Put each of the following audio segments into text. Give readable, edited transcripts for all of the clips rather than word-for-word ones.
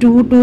2 to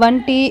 1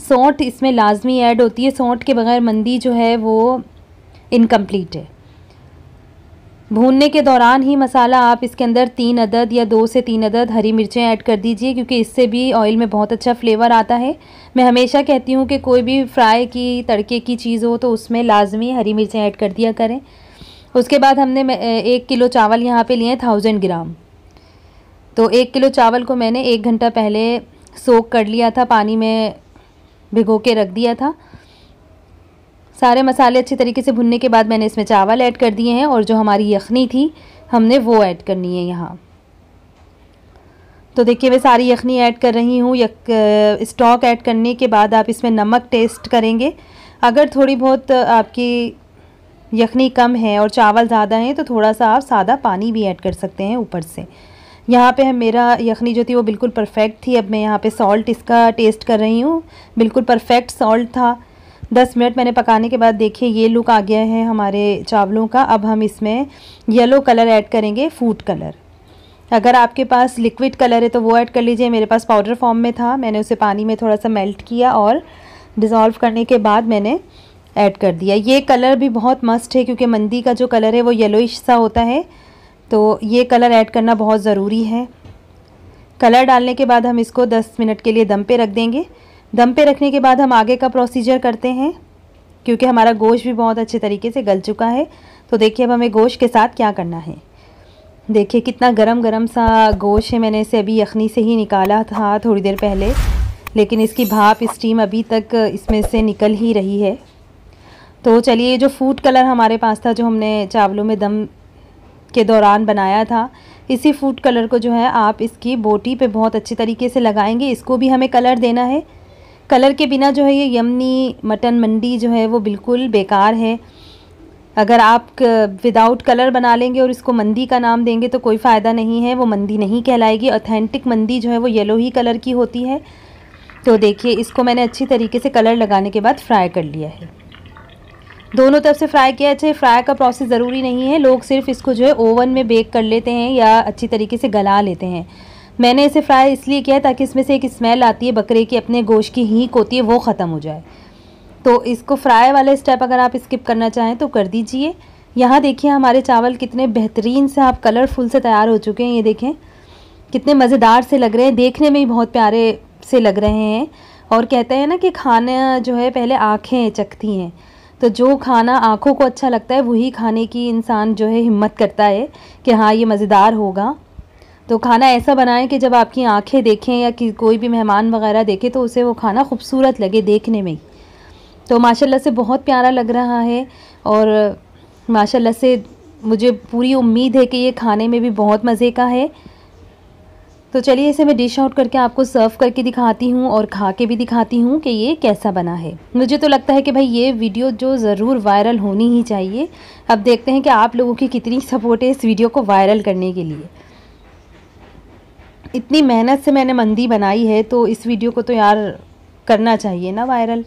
सौंठ इसमें लाजमी ऐड होती है, सौंठ के बगैर मंदी जो है वो इनकम्प्लीट है। भूनने के दौरान ही मसाला आप इसके अंदर 3 अदद या 2 से 3 अदद हरी मिर्चें ऐड कर दीजिए, क्योंकि इससे भी ऑयल में बहुत अच्छा फ्लेवर आता है। मैं हमेशा कहती हूँ कि कोई भी फ्राई की तड़के की चीज़ हो तो उसमें लाजमी हरी मिर्चें ऐड कर दिया करें। उसके बाद हमने 1 किलो चावल यहाँ पे लिए हैं 1000 ग्राम। तो 1 किलो चावल को मैंने 1 घंटा पहले सोक कर लिया था, पानी में भिगो के रख दिया था। सारे मसाले अच्छे तरीके से भुनने के बाद मैंने इसमें चावल ऐड कर दिए हैं और जो हमारी यखनी थी हमने वो ऐड करनी है यहाँ। तो देखिए मैं सारी यखनी ऐड कर रही हूँ। स्टॉक ऐड करने के बाद आप इसमें नमक टेस्ट करेंगे। अगर थोड़ी बहुत आपकी यखनी कम है और चावल ज़्यादा हैं तो थोड़ा सा आप सादा पानी भी ऐड कर सकते हैं ऊपर से। यहाँ पे मेरा यखनी जो थी वो बिल्कुल परफेक्ट थी। अब मैं यहाँ पे सॉल्ट इसका टेस्ट कर रही हूँ, बिल्कुल परफेक्ट सॉल्ट था। 10 मिनट मैंने पकाने के बाद देखिए ये लुक आ गया है हमारे चावलों का। अब हम इसमें येलो कलर ऐड करेंगे, फूड कलर। अगर आपके पास लिक्विड कलर है तो वो ऐड कर लीजिए। मेरे पास पाउडर फॉर्म में था, मैंने उसे पानी में थोड़ा सा मेल्ट किया और डिज़ोल्व करने के बाद मैंने ऐड कर दिया। ये कलर भी बहुत मस्ट है क्योंकि मंदी का जो कलर है वो येलोइश सा होता है, तो ये कलर ऐड करना बहुत ज़रूरी है। कलर डालने के बाद हम इसको 10 मिनट के लिए दम पे रख देंगे। दम पे रखने के बाद हम आगे का प्रोसीजर करते हैं, क्योंकि हमारा गोश्त भी बहुत अच्छे तरीके से गल चुका है। तो देखिए अब हमें गोश्त के साथ क्या करना है। देखिए कितना गरम गरम सा गोश्त है। मैंने इसे अभी यखनी से ही निकाला था थोड़ी देर पहले, लेकिन इसकी भाप स्टीम अभी तक इसमें से निकल ही रही है। तो चलिए जो फूड कलर हमारे पास था, जो हमने चावलों में दम के दौरान बनाया था, इसी फूड कलर को जो है आप इसकी बोटी पे बहुत अच्छे तरीके से लगाएंगे। इसको भी हमें कलर देना है। कलर के बिना जो है ये यमनी मटन मंडी जो है वो बिल्कुल बेकार है। अगर आप विदाउट कलर बना लेंगे और इसको मंदी का नाम देंगे तो कोई फ़ायदा नहीं है, वो मंदी नहीं कहलाएगी। ऑथेंटिक मंदी जो है वो येलो ही कलर की होती है। तो देखिए इसको मैंने अच्छी तरीके से कलर लगाने के बाद फ्राई कर लिया है। दोनों तरफ से फ्राई किया। अच्छा, फ्राई का प्रोसेस ज़रूरी नहीं है, लोग सिर्फ इसको जो है ओवन में बेक कर लेते हैं या अच्छी तरीके से गला लेते हैं। मैंने इसे फ्राई इसलिए किया ताकि इसमें से एक स्मेल आती है बकरे की, अपने गोश्त की हीक होती है, वो ख़त्म हो जाए। तो इसको फ्राई वाले स्टेप अगर आप स्किप करना चाहें तो कर दीजिए। यहाँ देखिए हमारे चावल कितने बेहतरीन से आप कलरफुल से तैयार हो चुके हैं। ये देखें कितने मज़ेदार से लग रहे हैं, देखने में ही बहुत प्यारे से लग रहे हैं। और कहते हैं ना कि खाना जो है पहले आँखें चखती हैं, तो जो खाना आँखों को अच्छा लगता है वही खाने की इंसान जो है हिम्मत करता है कि हाँ ये मज़ेदार होगा। तो खाना ऐसा बनाएं कि जब आपकी आंखें देखें या कि कोई भी मेहमान वगैरह देखे तो उसे वो खाना खूबसूरत लगे देखने में ही। तो माशाल्लाह से बहुत प्यारा लग रहा है और माशाल्लाह से मुझे पूरी उम्मीद है कि ये खाने में भी बहुत मज़े का है। तो चलिए इसे मैं डिश आउट करके आपको सर्व करके दिखाती हूँ और खा के भी दिखाती हूँ कि ये कैसा बना है। मुझे तो लगता है कि भाई ये वीडियो जो ज़रूर वायरल होनी ही चाहिए। अब देखते हैं कि आप लोगों की कितनी सपोर्ट है इस वीडियो को वायरल करने के लिए। इतनी मेहनत से मैंने मंदी बनाई है तो इस वीडियो को तो यार करना चाहिए ना वायरल।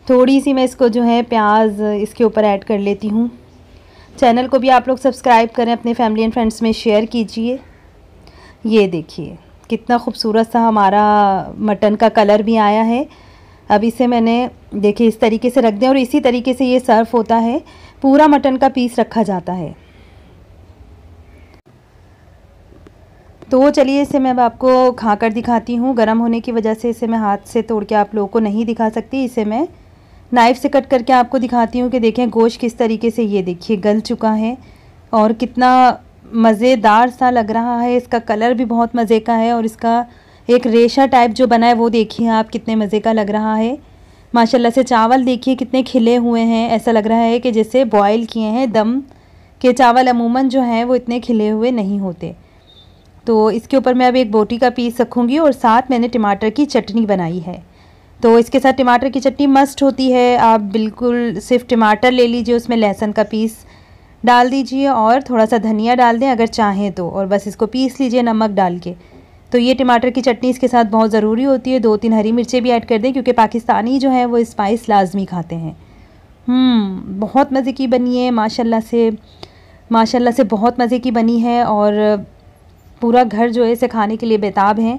थोड़ी सी मैं इसको जो है प्याज इसके ऊपर ऐड कर लेती हूँ। चैनल को भी आप लोग सब्सक्राइब करें, अपने फैमिली एंड फ्रेंड्स में शेयर कीजिए। ये देखिए कितना खूबसूरत सा हमारा मटन का कलर भी आया है। अब इसे मैंने देखिए इस तरीके से रख दें और इसी तरीके से ये सर्व होता है। पूरा मटन का पीस रखा जाता है। तो चलिए इसे मैं अब आपको खाकर दिखाती हूँ। गर्म होने की वजह से इसे मैं हाथ से तोड़ के आप लोगों को नहीं दिखा सकती। इसे मैं नाइफ़ से कट करके आपको दिखाती हूँ कि देखें गोश्त किस तरीके से ये देखिए गल चुका है और कितना मज़ेदार सा लग रहा है। इसका कलर भी बहुत मज़े का है और इसका एक रेशा टाइप जो बना है वो देखिए आप कितने मज़े का लग रहा है। माशाल्लाह से चावल देखिए कितने खिले हुए हैं, ऐसा लग रहा है कि जैसे बॉयल किए हैं। दम के चावल अमूमन जो हैं वो इतने खिले हुए नहीं होते। तो इसके ऊपर मैं अब एक बोटी का पीस रखूँगी और साथ मैंने टमाटर की चटनी बनाई है। तो इसके साथ टमाटर की चटनी मस्ट होती है। आप बिल्कुल सिर्फ टमाटर ले लीजिए, उसमें लहसुन का पीस डाल दीजिए और थोड़ा सा धनिया डाल दें अगर चाहें तो, और बस इसको पीस लीजिए नमक डाल के। तो ये टमाटर की चटनी इसके साथ बहुत ज़रूरी होती है। 2-3 हरी मिर्चें भी ऐड कर दें क्योंकि पाकिस्तानी जो है वो स्पाइस लाजमी खाते हैं। बहुत मज़े की बनी है माशाल्लाह से बहुत मज़े की बनी है और पूरा घर जो है इसे खाने के लिए बेताब हैं।